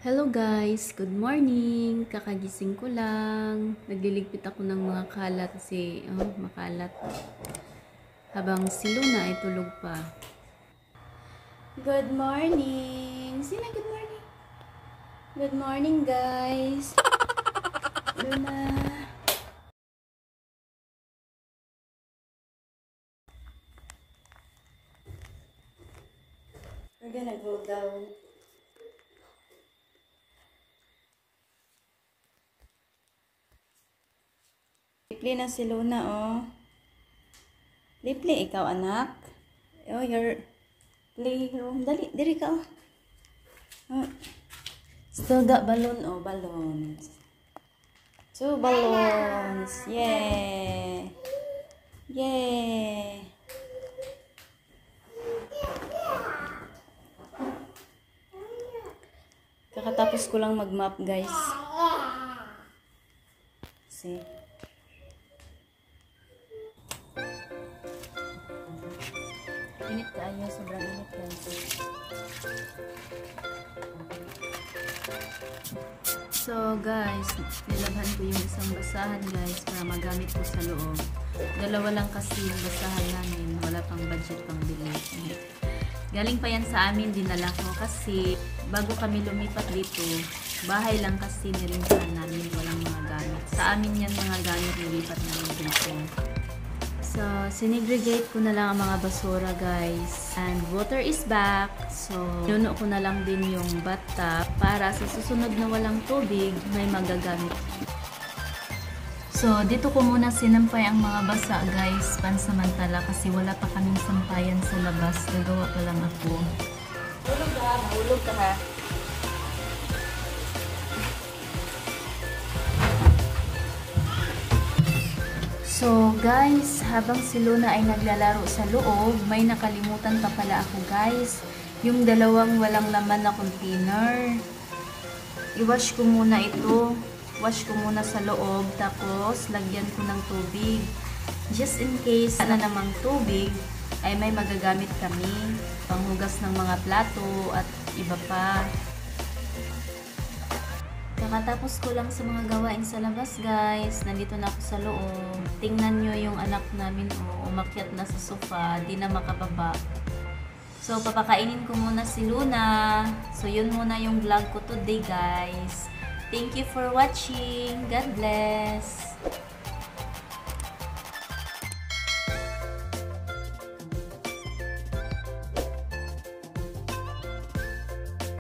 Hello guys, good morning. Kakagising ko lang. Nagliligpit ako ng mga kalat kasi makalat. Habang si Luna ay tulog pa. Good morning. Sina good morning. Good morning guys. Luna. We're gonna go down. Lipli na si Luna, oh. Lipli, ikaw anak. Oh, your playroom. Dali, diri ka, oh. Oh. Still got balloon, oh, balloons. 2 balloons. Yay. Yay. Kakatapos ko lang mag-map, guys. See. Init kayo, sobrang init guys. So guys, nilabhan ko yung isang basahan guys para magamit ko sa loob. Dalawa lang kasi yung basahan namin, wala pang budget pang bili. Galing pa yan sa amin, dinala ko kasi bago kami lumipat dito, bahay lang kasi nirintahan namin, walang mga gamit. Sa amin yan mga gamit nilipat namin dito. So, sinegregate ko na lang ang mga basura guys. And water is back. So, nuno ko na lang din yung bathtub para sa susunod na walang tubig, may magagamit. So, dito ko muna sinampay ang mga basa guys, pansamantala kasi wala pa kaming sampayan sa labas. Gagawa pa lang ako. Hulog ka ha, mahulog ka ha. So guys, habang si Luna ay naglalaro sa loob, may nakalimutan pa pala ako guys. Yung dalawang walang laman na container. I-wash ko muna ito. Wash ko muna sa loob, tapos lagyan ko ng tubig. Just in case na namang tubig, ay may magagamit kami. Panghugas ng mga plato at iba pa. Kakatapos ko lang sa mga gawain sa labas guys. Nandito na ako sa loob. Tingnan nyo yung anak namin, umakyat na sa sofa, di na makababa. So papakainin ko muna si Luna. So yun muna yung vlog ko today guys. Thank you for watching. God bless.